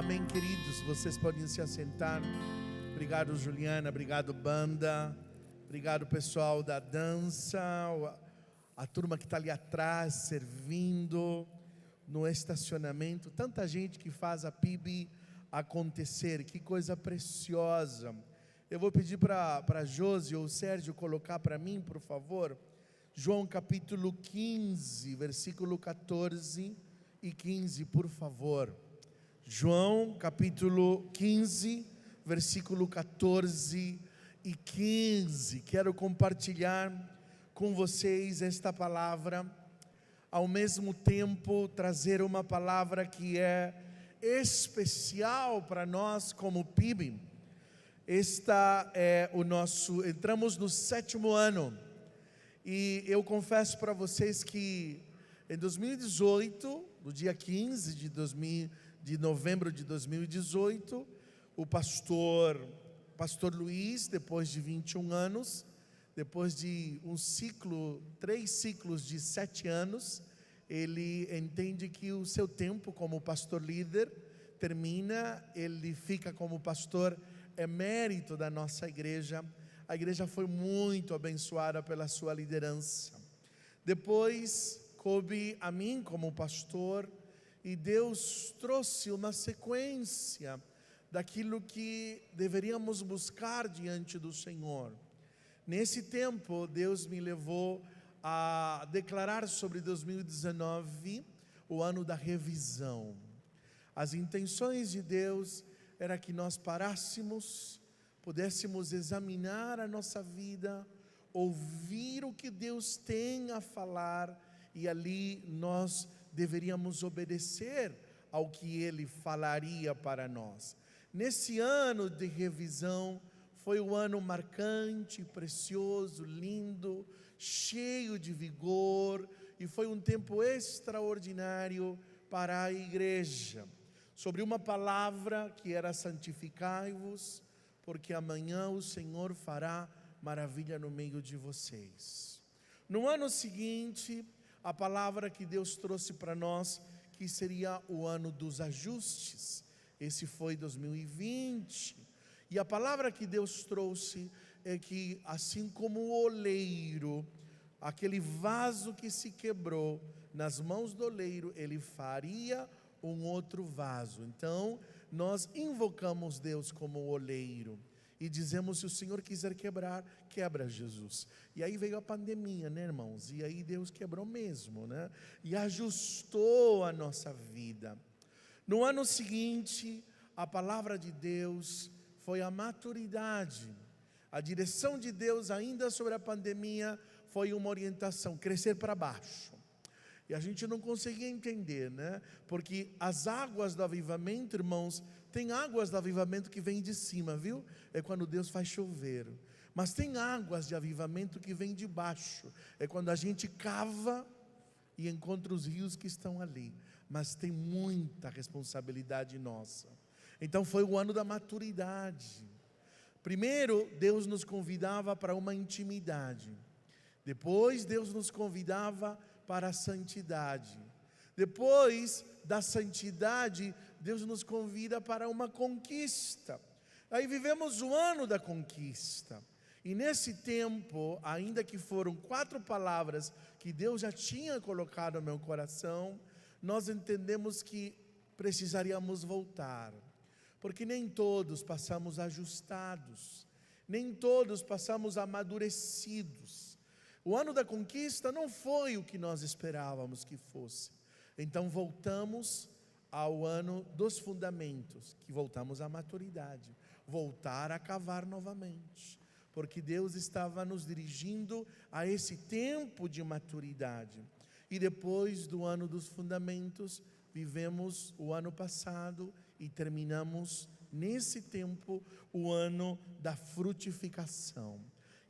Amém, queridos. Vocês podem se assentar. Obrigado, Juliana. Obrigado, banda. Obrigado, pessoal da dança. A turma que está ali atrás, servindo no estacionamento. Tanta gente que faz a PIB acontecer. Que coisa preciosa. Eu vou pedir para a Josi ou o Sérgio colocar para mim, por favor, João capítulo 15, versículo 14 e 15, por favor. João capítulo 15, versículo 14 e 15. Quero compartilhar com vocês esta palavra, ao mesmo tempo trazer uma palavra que é especial para nós como PIB. Entramos no 7º ano, e eu confesso para vocês que em 2018, no dia 15 de novembro de 2018, o pastor Luiz, depois de 21 anos, depois de 3 ciclos de 7 anos, ele entende que o seu tempo como pastor líder termina, ele fica como pastor emérito da nossa igreja. A igreja foi muito abençoada pela sua liderança. Depois, coube a mim como pastor, e Deus trouxe uma sequência daquilo que deveríamos buscar diante do Senhor. Nesse tempo, Deus me levou a declarar sobre 2019, o ano da revisão. As intenções de Deus era que nós parássemos, pudéssemos examinar a nossa vida, ouvir o que Deus tem a falar, e ali nós deveríamos obedecer ao que Ele falaria para nós. Nesse ano de revisão, foi um ano marcante, precioso, lindo, cheio de vigor, e foi um tempo extraordinário para a igreja. Sobre uma palavra que era: santificai-vos, porque amanhã o Senhor fará maravilha no meio de vocês. No ano seguinte, a palavra que Deus trouxe para nós, que seria o ano dos ajustes. Esse foi 2020. E a palavra que Deus trouxe é que, assim como o oleiro, aquele vaso que se quebrou nas mãos do oleiro, ele faria um outro vaso. Então, nós invocamos Deus como o oleiro e dizemos: se o Senhor quiser quebrar, quebra, Jesus. E aí veio a pandemia, né, irmãos? E aí Deus quebrou mesmo, né? E ajustou a nossa vida. No ano seguinte, a palavra de Deus foi a maturidade. A direção de Deus ainda sobre a pandemia foi uma orientação: crescer para baixo. E a gente não conseguia entender, né? Porque as águas do avivamento, irmãos, tem águas do avivamento que vêm de cima, viu? É quando Deus faz chover. Mas tem águas de avivamento que vêm de baixo. É quando a gente cava e encontra os rios que estão ali. Mas tem muita responsabilidade nossa. Então foi o ano da maturidade. Primeiro, Deus nos convidava para uma intimidade. Depois, Deus nos convidava para a santidade. Depois da santidade, Deus nos convida para uma conquista. Aí vivemos o ano da conquista. E nesse tempo, ainda que foram 4 palavras que Deus já tinha colocado no meu coração, nós entendemos que precisaríamos voltar. Porque nem todos passamos ajustados, nem todos passamos amadurecidos. O ano da conquista não foi o que nós esperávamos que fosse. Então voltamos ao ano dos fundamentos, que voltamos à maturidade, voltar a cavar novamente, porque Deus estava nos dirigindo a esse tempo de maturidade. E depois do ano dos fundamentos, vivemos o ano passado e terminamos nesse tempo o ano da frutificação.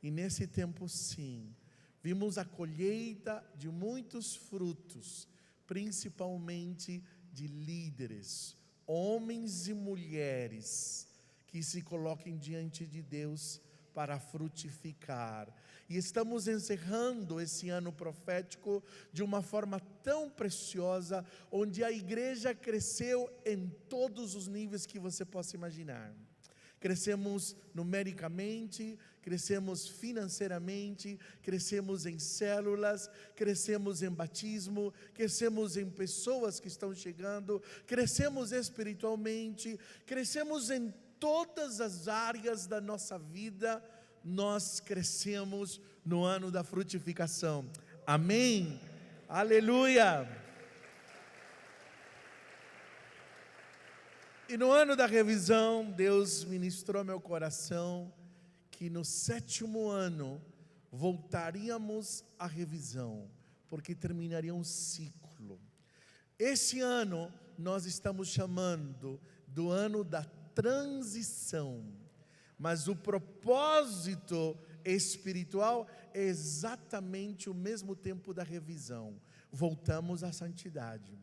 E nesse tempo, sim, vimos a colheita de muitos frutos, principalmente de líderes, homens e mulheres que se coloquem diante de Deus para frutificar. E estamos encerrando esse ano profético de uma forma tão preciosa, onde a igreja cresceu em todos os níveis que você possa imaginar. Crescemos numericamente, crescemos financeiramente, crescemos em células, crescemos em batismo, crescemos em pessoas que estão chegando, crescemos espiritualmente, crescemos em todas as áreas da nossa vida. Nós crescemos no ano da frutificação. Amém? Aleluia! E no ano da revisão, Deus ministrou ao meu coração que no 7º ano voltaríamos à revisão, porque terminaria um ciclo. Esse ano nós estamos chamando do ano da transição, mas o propósito espiritual é exatamente o mesmo tempo da revisão. Voltamos à santidade.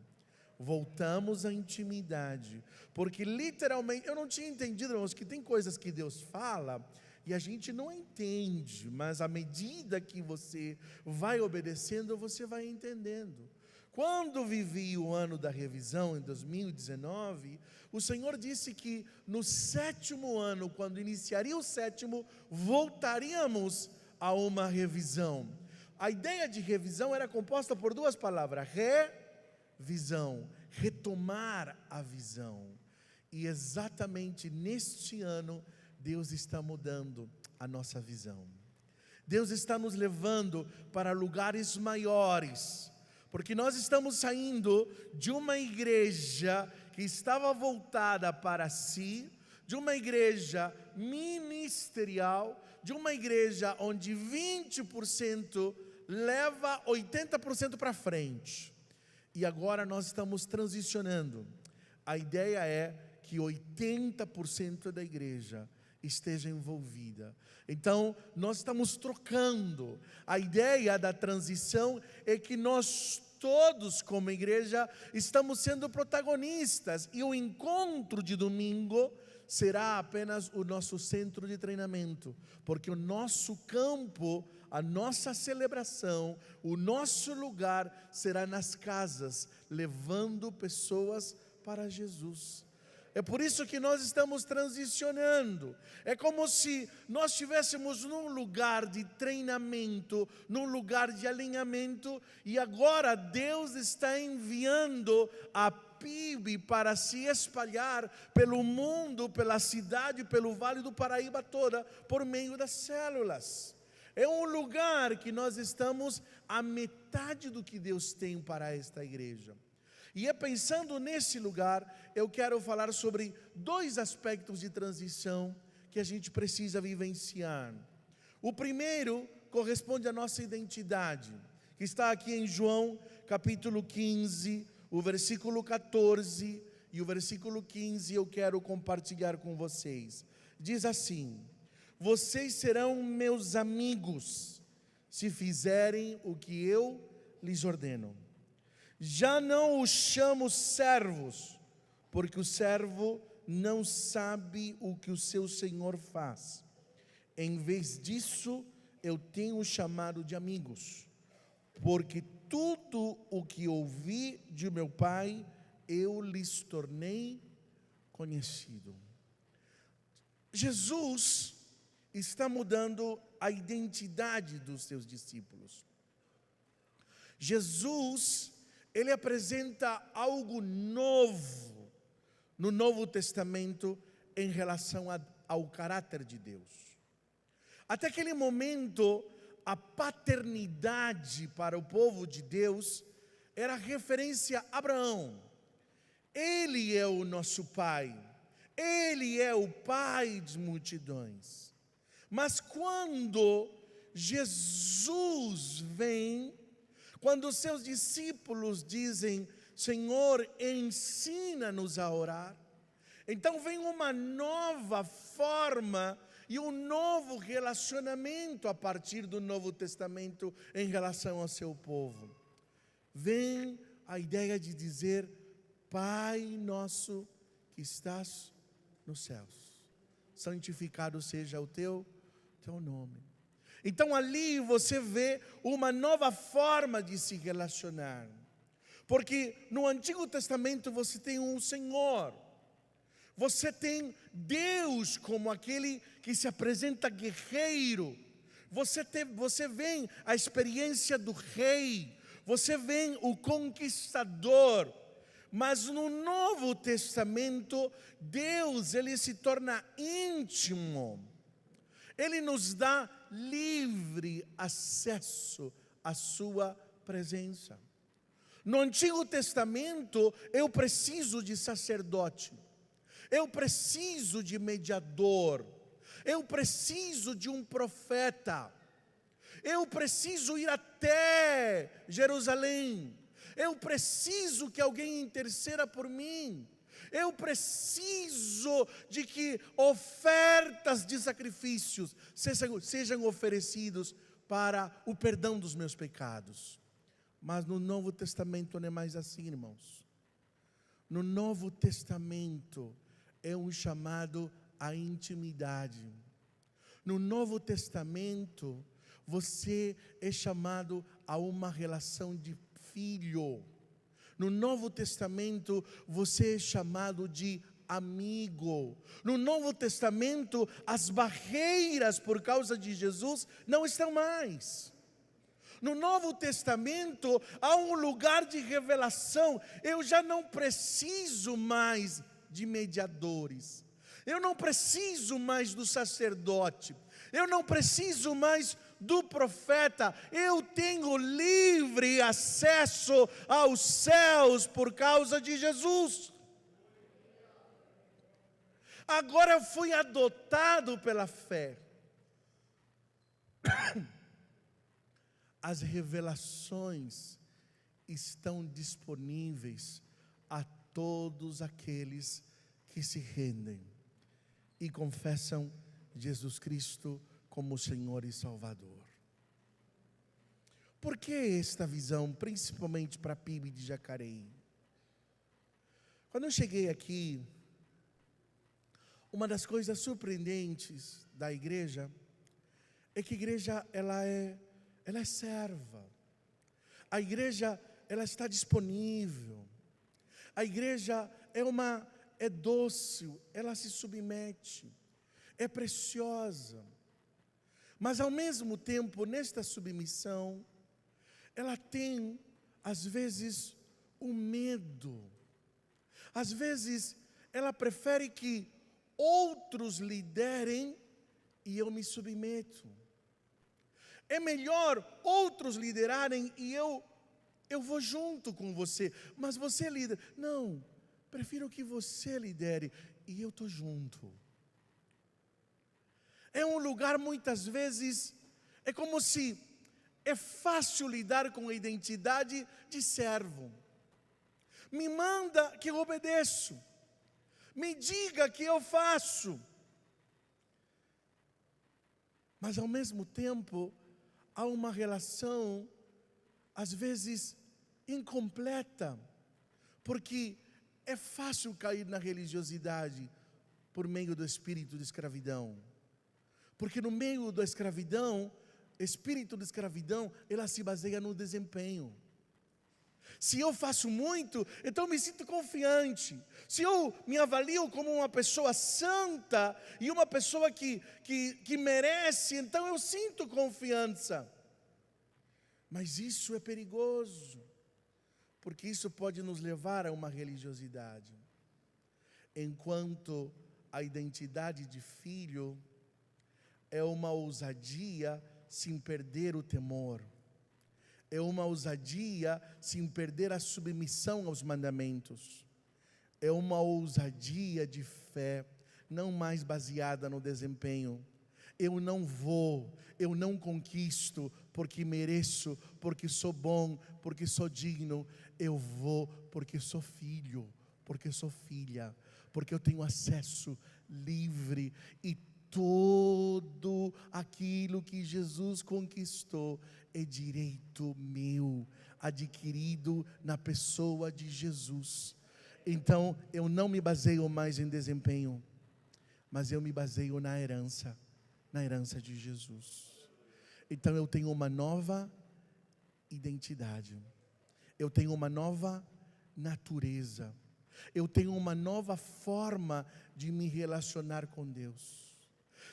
Voltamos à intimidade, porque literalmente, eu não tinha entendido, irmãos, que tem coisas que Deus fala e a gente não entende, mas à medida que você vai obedecendo, você vai entendendo. Quando vivi o ano da revisão, em 2019, o Senhor disse que no 7º ano, quando iniciaria o 7º, voltaríamos a uma revisão. A ideia de revisão era composta por duas palavras: visão, retomar a visão. E exatamente neste ano, Deus está mudando a nossa visão. Deus está nos levando para lugares maiores, porque nós estamos saindo de uma igreja que estava voltada para si, de uma igreja ministerial, de uma igreja onde 20% leva 80% para frente. E agora nós estamos transicionando. A ideia é que 80% da igreja esteja envolvida. Então, nós estamos trocando. A ideia da transição é que nós todos, como igreja, estamos sendo protagonistas. E o encontro de domingo será apenas o nosso centro de treinamento, porque o nosso campo, a nossa celebração, o nosso lugar será nas casas, levando pessoas para Jesus. É por isso que nós estamos transicionando. É como se nós estivéssemos num lugar de treinamento, num lugar de alinhamento, e agora Deus está enviando a PIB para se espalhar pelo mundo, pela cidade, pelo Vale do Paraíba toda, por meio das células. É um lugar que nós estamos à metade do que Deus tem para esta igreja. E é pensando nesse lugar, eu quero falar sobre dois aspectos de transição que a gente precisa vivenciar. O primeiro corresponde à nossa identidade, que está aqui em João capítulo 15, o versículo 14 e o versículo 15 eu quero compartilhar com vocês. Diz assim: vocês serão meus amigos, se fizerem o que eu lhes ordeno. Já não os chamo servos, porque o servo não sabe o que o seu senhor faz. Em vez disso, eu tenho chamado de amigos, porque tudo o que ouvi de meu Pai, eu lhes tornei conhecido. Jesus está mudando a identidade dos seus discípulos. Jesus, ele apresenta algo novo no Novo Testamento em relação ao caráter de Deus. Até aquele momento, a paternidade para o povo de Deus era referência a Abraão. Ele é o nosso pai, ele é o pai de multidões. Mas quando Jesus vem, quando os seus discípulos dizem: Senhor, ensina-nos a orar, então vem uma nova forma e um novo relacionamento a partir do Novo Testamento em relação ao seu povo. Vem a ideia de dizer: Pai nosso que estás nos céus, santificado seja o teu teu nome. Então ali você vê uma nova forma de se relacionar. Porque no Antigo Testamento você tem um Senhor. Você tem Deus como aquele que se apresenta guerreiro. Você vê a experiência do rei. Você vê o conquistador. Mas no Novo Testamento, Deus, ele se torna íntimo. Ele nos dá livre acesso à sua presença. No Antigo Testamento, eu preciso de sacerdote. Eu preciso de mediador. Eu preciso de um profeta. Eu preciso ir até Jerusalém. Eu preciso que alguém interceda por mim. Eu preciso de que ofertas de sacrifícios sejam oferecidos para o perdão dos meus pecados. Mas no Novo Testamento não é mais assim, irmãos. No Novo Testamento é um chamado à intimidade. No Novo Testamento você é chamado a uma relação de filho. No Novo Testamento você é chamado de amigo. No Novo Testamento as barreiras por causa de Jesus não estão mais. No Novo Testamento há um lugar de revelação. Eu já não preciso mais de mediadores. Eu não preciso mais do sacerdote. Eu não preciso mais do profeta. Eu tenho livre acesso aos céus por causa de Jesus. Agora eu fui adotado pela fé. As revelações estão disponíveis a todos aqueles que se rendem e confessam Jesus Cristo como Senhor e Salvador. Por que esta visão, principalmente para a PIB de Jacareí? Quando eu cheguei aqui, uma das coisas surpreendentes da igreja é que a igreja ela é serva. A igreja ela está disponível. A igreja é dócil, ela se submete, é preciosa. Mas ao mesmo tempo, nesta submissão, ela tem, às vezes, o medo. Às vezes, ela prefere que outros liderem e eu me submeto. É melhor outros liderarem e eu vou junto com você. Mas você lidera. Não, prefiro que você lidere e eu estou junto. É um lugar muitas vezes, é como se é fácil lidar com a identidade de servo. Me manda que eu obedeço. Me diga que eu faço. Mas ao mesmo tempo, há uma relação, às vezes, incompleta. Porque é fácil cair na religiosidade por meio do espírito de escravidão. Porque no meio da escravidão, espírito de escravidão, ela se baseia no desempenho. Se eu faço muito, então eu me sinto confiante. Se eu me avalio como uma pessoa santa e uma pessoa que merece, então eu sinto confiança. Mas isso é perigoso, porque isso pode nos levar a uma religiosidade. Enquanto a identidade de filho é uma ousadia sem perder o temor. É uma ousadia sem perder a submissão aos mandamentos. É uma ousadia de fé, não mais baseada no desempenho. Eu não conquisto porque mereço, porque sou bom, porque sou digno. Eu vou porque sou filho, porque sou filha, porque eu tenho acesso livre e tudo aquilo que Jesus conquistou é direito meu, adquirido na pessoa de Jesus. Então, eu não me baseio mais em desempenho, mas eu me baseio na herança. na herança de Jesus. Então eu tenho uma nova identidade, eu tenho uma nova natureza, eu tenho uma nova forma de me relacionar com Deus.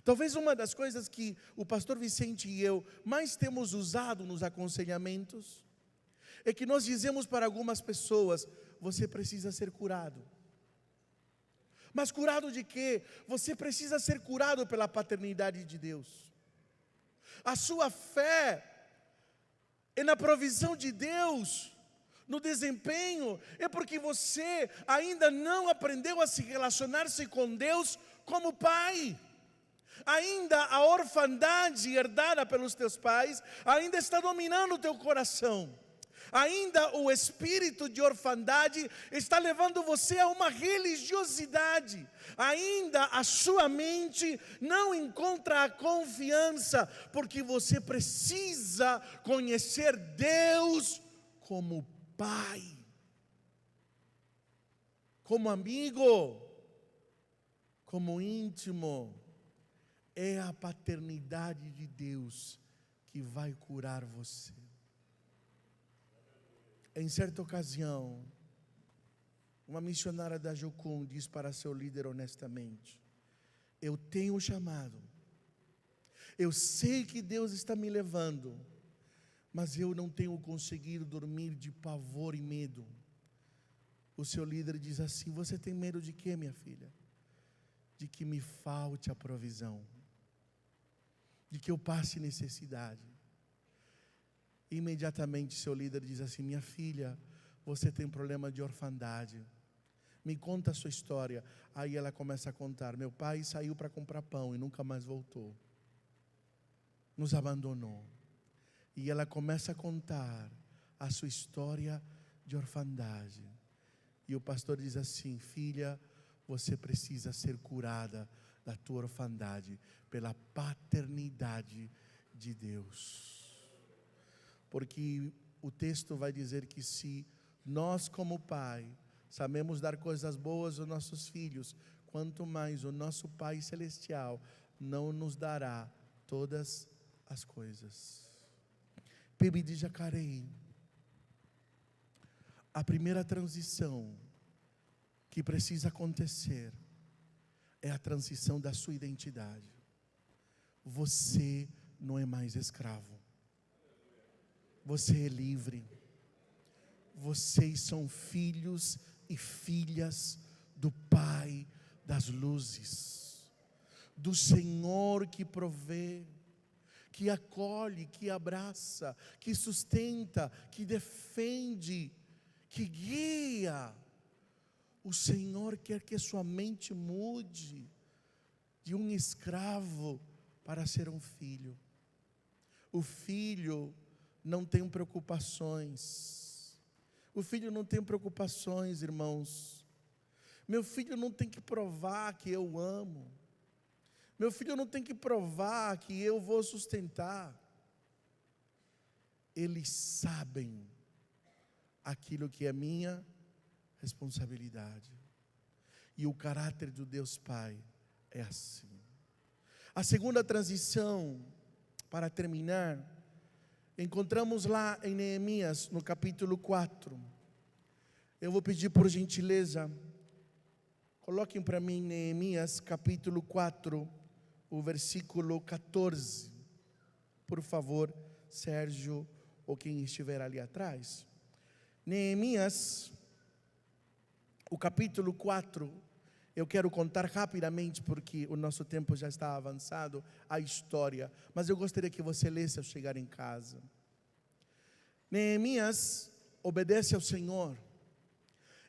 Talvez uma das coisas que o pastor Vicente e eu mais temos usado nos aconselhamentos é que nós dizemos para algumas pessoas: você precisa ser curado. Mas curado de quê? Você precisa ser curado pela paternidade de Deus. A sua fé é na provisão de Deus, no desempenho, é porque você ainda não aprendeu a se relacionar-se com Deus como pai. Ainda a orfandade herdada pelos teus pais ainda está dominando o teu coração. Ainda o espírito de orfandade está levando você a uma religiosidade. Ainda a sua mente não encontra a confiança, porque você precisa conhecer Deus como Pai, como amigo, como íntimo. É a paternidade de Deus que vai curar você. Em certa ocasião, uma missionária da Jocum diz para seu líder honestamente: eu tenho chamado, eu sei que Deus está me levando, mas eu não tenho conseguido dormir de pavor e medo. O seu líder diz assim: você tem medo de quê, minha filha? De que me falte a provisão, de que eu passe necessidade. Imediatamente seu líder diz assim: minha filha, você tem problema de orfandade, me conta a sua história. Aí ela começa a contar: meu pai saiu para comprar pão e nunca mais voltou, nos abandonou. E ela começa a contar a sua história de orfandade. E o pastor diz assim: filha, você precisa ser curada da tua orfandade pela paternidade de Deus. Porque o texto vai dizer que se nós como pai sabemos dar coisas boas aos nossos filhos, quanto mais o nosso Pai Celestial não nos dará todas as coisas. PIB de Jacareí, a primeira transição que precisa acontecer é a transição da sua identidade. Você não é mais escravo. Você é livre. Vocês são filhos e filhas do Pai das luzes, do Senhor que provê, que acolhe, que abraça, que sustenta, que defende, que guia. O Senhor quer que sua mente mude de um escravo para ser um filho. O filho não tem preocupações. O filho não tem preocupações, irmãos. Meu filho não tem que provar que eu amo. Meu filho não tem que provar que eu vou sustentar. Eles sabem aquilo que é minha responsabilidade. E o caráter do Deus Pai é assim. A segunda transição, para terminar, encontramos lá em Neemias, no capítulo 4. Eu vou pedir por gentileza, coloquem para mim Neemias capítulo 4, o versículo 14. Por favor, Sérgio, ou quem estiver ali atrás. Neemias, o capítulo 4, eu quero contar rapidamente, porque o nosso tempo já está avançado, a história. Mas eu gostaria que você lesse ao chegar em casa. Neemias obedece ao Senhor,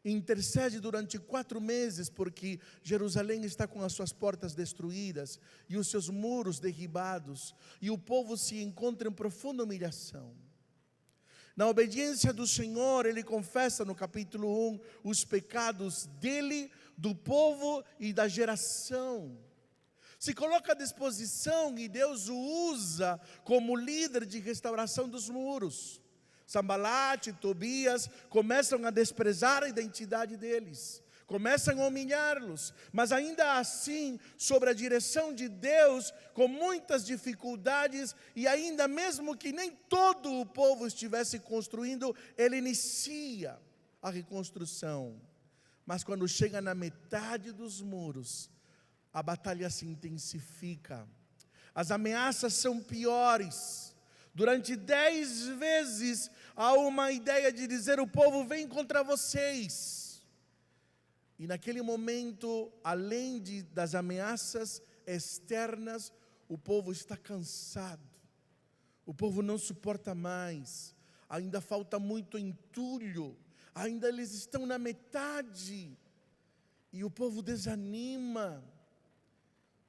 intercede durante 4 meses, porque Jerusalém está com as suas portas destruídas e os seus muros derribados, e o povo se encontra em profunda humilhação. Na obediência do Senhor, ele confessa no capítulo 1 os pecados dele, do povo e da geração. Se coloca à disposição e Deus o usa como líder de restauração dos muros. Sambalat e Tobias começam a desprezar a identidade deles, começam a humilhá-los, mas ainda assim, sob a direção de Deus, com muitas dificuldades, e ainda mesmo que nem todo o povo estivesse construindo, ele inicia a reconstrução. Mas quando chega na metade dos muros, a batalha se intensifica, as ameaças são piores. Durante 10 vezes há uma ideia de dizer: o povo vem contra vocês. E naquele momento, além das ameaças externas, o povo está cansado. O povo não suporta mais. Ainda falta muito entulho. Ainda eles estão na metade. E o povo desanima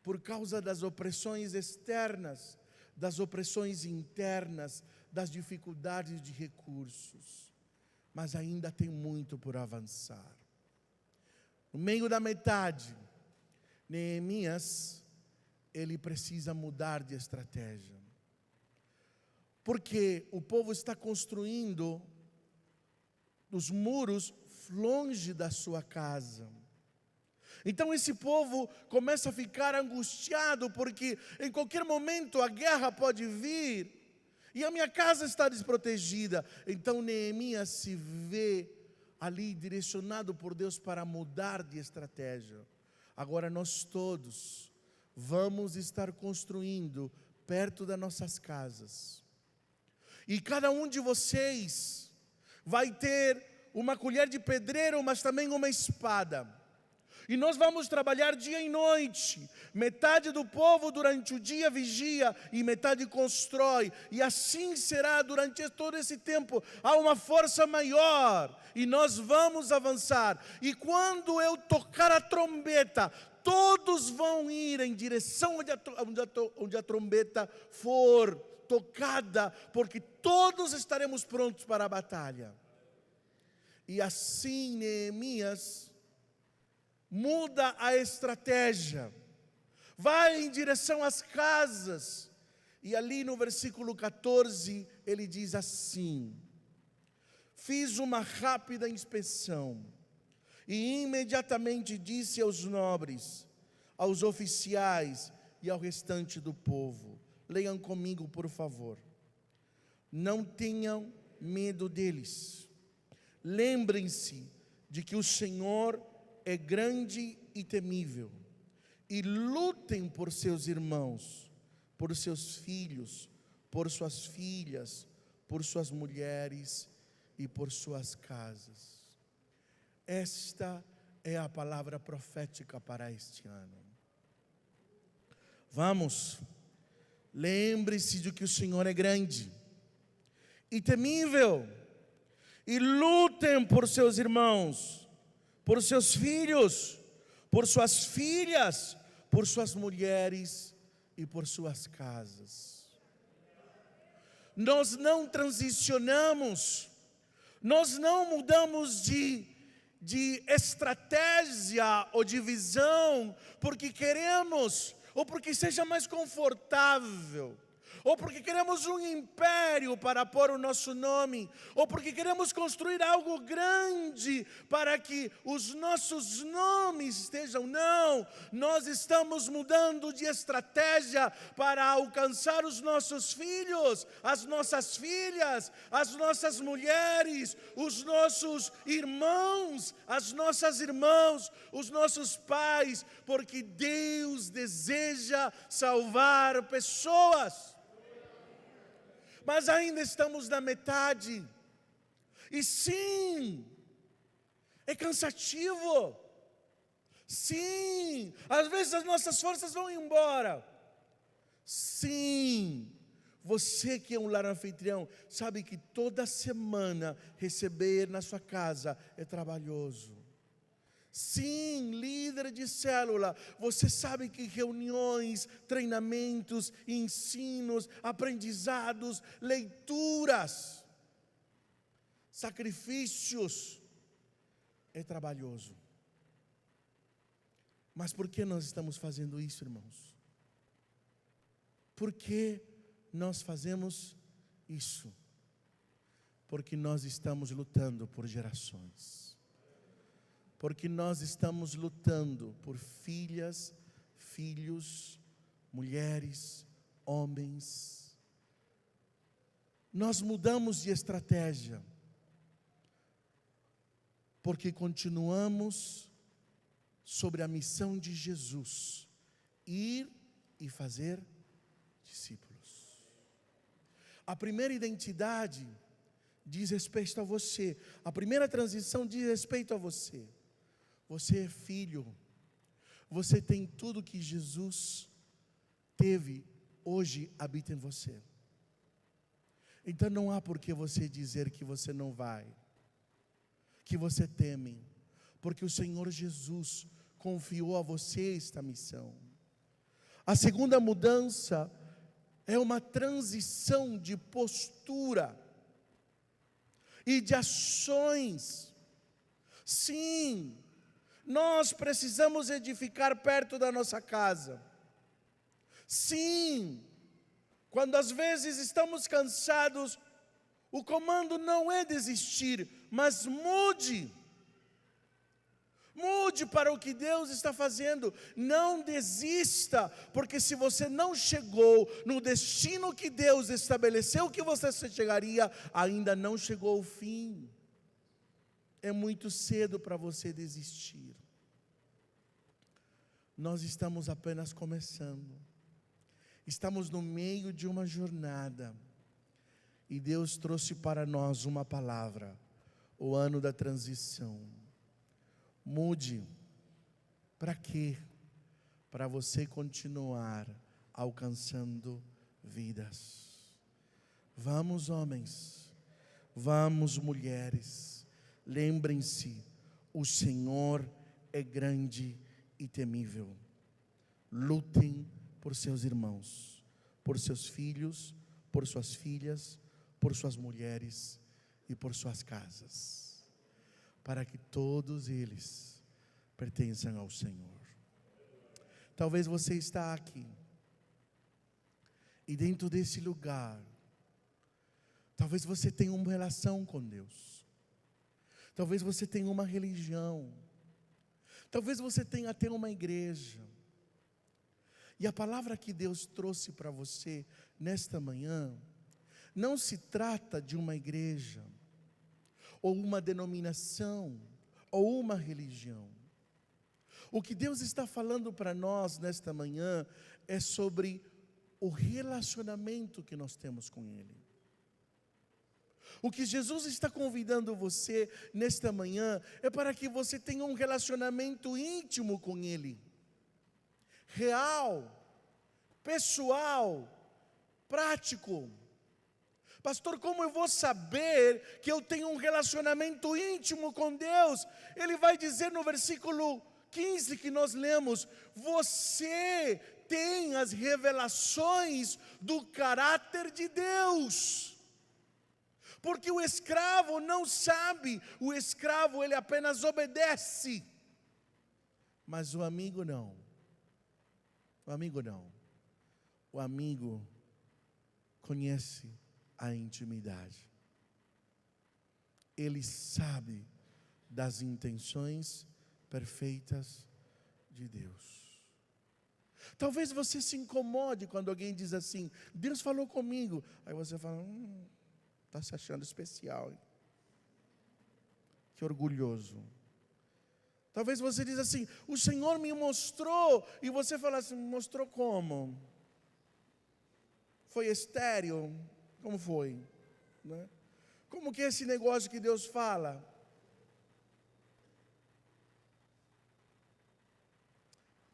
por causa das opressões externas, das opressões internas, das dificuldades de recursos. Mas ainda tem muito por avançar. No meio da metade, Neemias, ele precisa mudar de estratégia. Porque o povo está construindo os muros longe da sua casa. Então esse povo começa a ficar angustiado, porque em qualquer momento a guerra pode vir, e a minha casa está desprotegida. Então Neemias se vê ali direcionado por Deus para mudar de estratégia. Agora nós todos vamos estar construindo perto das nossas casas. E cada um de vocês vai ter uma colher de pedreiro, mas também uma espada. E nós vamos trabalhar dia e noite. Metade do povo durante o dia vigia e metade constrói. E assim será durante todo esse tempo. Há uma força maior e nós vamos avançar. E quando eu tocar a trombeta, todos vão ir em direção onde a trombeta for tocada, porque todos estaremos prontos para a batalha. E assim Neemias muda a estratégia, vai em direção às casas, e ali no versículo 14, ele diz assim: fiz uma rápida inspeção, e imediatamente disse aos nobres, aos oficiais e ao restante do povo, leiam comigo por favor, não tenham medo deles, lembrem-se de que o Senhor é grande e temível, e lutem por seus irmãos, por seus filhos, por suas filhas, por suas mulheres e por suas casas. Esta é a palavra profética para este ano. Vamos, lembre-se de que o Senhor é grande e temível, e lutem por seus irmãos, por seus filhos, por suas filhas, por suas mulheres e por suas casas. Nós não transicionamos, nós não mudamos de estratégia ou de visão porque queremos, ou porque seja mais confortável, ou porque queremos um império para pôr o nosso nome, ou porque queremos construir algo grande para que os nossos nomes estejam. Não, nós estamos mudando de estratégia para alcançar os nossos filhos, as nossas filhas, as nossas mulheres, os nossos irmãos, as nossas irmãs, os nossos pais, porque Deus deseja salvar pessoas. Mas ainda estamos na metade. E sim, é cansativo. Sim, às vezes as nossas forças vão embora. Sim, você que é um lar anfitrião, sabe que toda semana receber na sua casa é trabalhoso. Sim, líder de célula, você sabe que reuniões, treinamentos, ensinos, aprendizados, leituras, sacrifícios, é trabalhoso. Mas por que nós estamos fazendo isso, irmãos? Por que nós fazemos isso? Porque nós estamos lutando por gerações. porque nós estamos lutando por filhas, filhos, mulheres, homens. Nós mudamos de estratégia, porque continuamos sobre a missão de Jesus, ir e fazer discípulos. A primeira identidade diz respeito a você, a primeira transição diz respeito a você. Você é filho, você tem tudo que Jesus teve, hoje habita em você. Então não há por que você dizer que você não vai, que você teme, porque o Senhor Jesus confiou a você esta missão. A segunda mudança é uma transição de postura e de ações. Sim, nós precisamos edificar perto da nossa casa. Sim, quando às vezes estamos cansados, o comando não é desistir, mas mude. Mude para o que Deus está fazendo. Não desista, porque se você não chegou no destino que Deus estabeleceu que você chegaria, ainda não chegou o fim. É muito cedo para você desistir. Nós estamos apenas começando. Estamos no meio de uma jornada. E Deus trouxe para nós uma palavra, o ano da transição. Mude. Para quê? Para você continuar alcançando vidas. Vamos, homens. Vamos, mulheres. Lembrem-se, o Senhor é grande e temível. Lutem por seus irmãos, por seus filhos, por suas filhas, por suas mulheres e por suas casas, para que todos eles pertençam ao Senhor. Talvez você está aqui, e dentro desse lugar, talvez você tenha uma relação com Deus, talvez você tenha uma religião, talvez você tenha até uma igreja, e a palavra que Deus trouxe para você nesta manhã, não se trata de uma igreja, ou uma denominação, ou uma religião. O que Deus está falando para nós nesta manhã, é sobre o relacionamento que nós temos com Ele. O que Jesus está convidando você nesta manhã, é para que você tenha um relacionamento íntimo com Ele. Real, pessoal, prático. Pastor, como eu vou saber que eu tenho um relacionamento íntimo com Deus? Ele vai dizer no versículo 15 que nós lemos: você tem as revelações do caráter de Deus. Porque o escravo não sabe, o escravo ele apenas obedece. Mas o amigo não. O amigo não. O amigo conhece a intimidade. Ele sabe das intenções perfeitas de Deus. Talvez você se incomode quando alguém diz assim: Deus falou comigo. Aí você fala: está se achando especial, hein? Que orgulhoso. Talvez você diz assim: o Senhor me mostrou. E você fala assim: mostrou como? Foi estéril? Como foi? Né? Como que é esse negócio que Deus fala?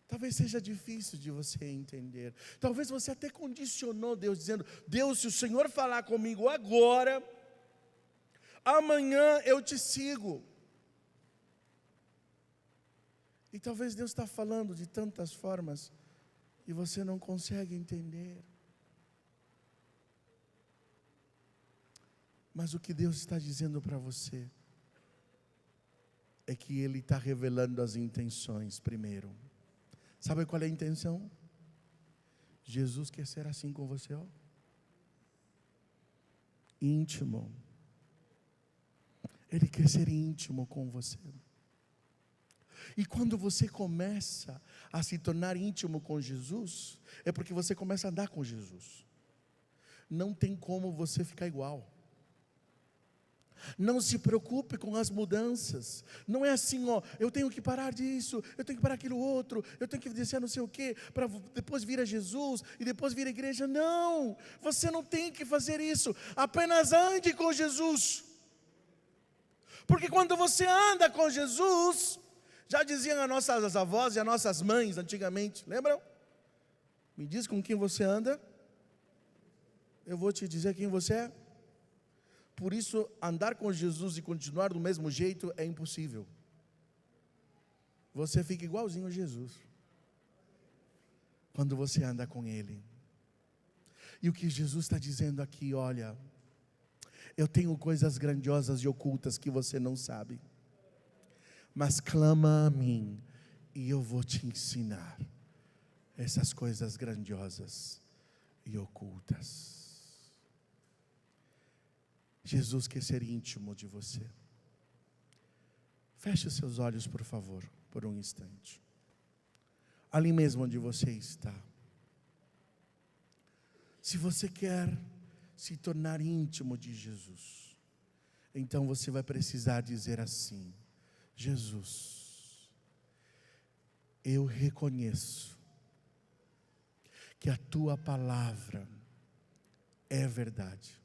Talvez seja difícil de você entender. Talvez você até condicionou Deus, dizendo: Deus, se o Senhor falar comigo agora, amanhã eu te sigo. E talvez Deus está falando de tantas formas e você não consegue entender. Mas o que Deus está dizendo para você é que Ele está revelando as intenções primeiro. Sabe qual é a intenção? Jesus quer ser assim com você, ó. Íntimo. Ele quer ser íntimo com você. E quando você começa a se tornar íntimo com Jesus, é porque você começa a andar com Jesus. Não tem como você ficar igual. Não se preocupe com as mudanças. Não é assim, eu tenho que parar disso, eu tenho que parar aquilo outro, eu tenho que descer não sei o quê, para depois vir a Jesus, e depois vir a igreja. Não, você não tem que fazer isso. Apenas ande com Jesus. Porque quando você anda com Jesus, já diziam as nossas avós e as nossas mães antigamente, lembram? Me diz com quem você anda, eu vou te dizer quem você é. Por isso, andar com Jesus e continuar do mesmo jeito é impossível. Você fica igualzinho a Jesus quando você anda com Ele. E o que Jesus está dizendo aqui, olha, eu tenho coisas grandiosas e ocultas que você não sabe, mas clama a mim e eu vou te ensinar essas coisas grandiosas e ocultas. Jesus quer ser íntimo de você. Feche os seus olhos, por favor, por um instante. Ali mesmo onde você está. Se você quer se tornar íntimo de Jesus, então você vai precisar dizer assim: Jesus, eu reconheço que a tua palavra é verdade.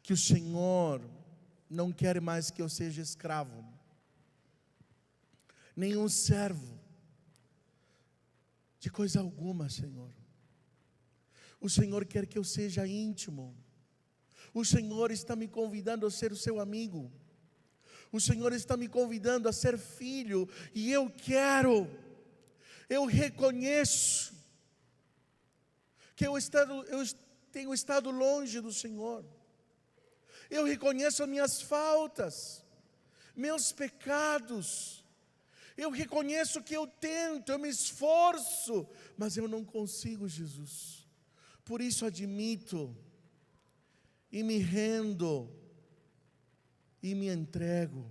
Que o Senhor não quer mais que eu seja escravo, nenhum servo de coisa alguma, Senhor. O Senhor quer que eu seja íntimo. O Senhor está me convidando a ser o seu amigo. O Senhor está me convidando a ser filho, e eu reconheço que eu tenho estado longe do Senhor. Eu reconheço as minhas faltas, meus pecados. Eu reconheço que eu tento, eu me esforço, mas eu não consigo, Jesus. Por isso admito, e me rendo, e me entrego,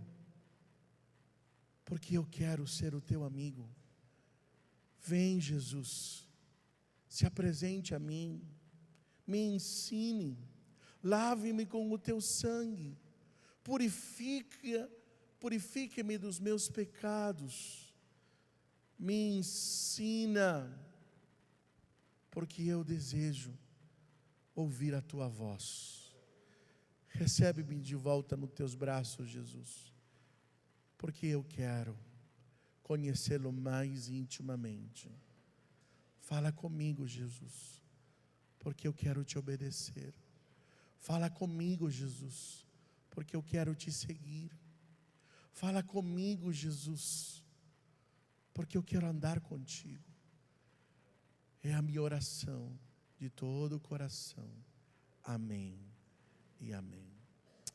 porque eu quero ser o teu amigo. Vem, Jesus, se apresente a mim, me ensine, lave-me com o teu sangue, purifique-me dos meus pecados, me ensina, porque eu desejo ouvir a tua voz. Recebe-me de volta nos teus braços, Jesus, porque eu quero conhecê-lo mais intimamente. Fala comigo, Jesus, porque eu quero te obedecer. Fala comigo, Jesus, porque eu quero te seguir. Fala comigo, Jesus, porque eu quero andar contigo. É a minha oração de todo o coração. Amém e amém.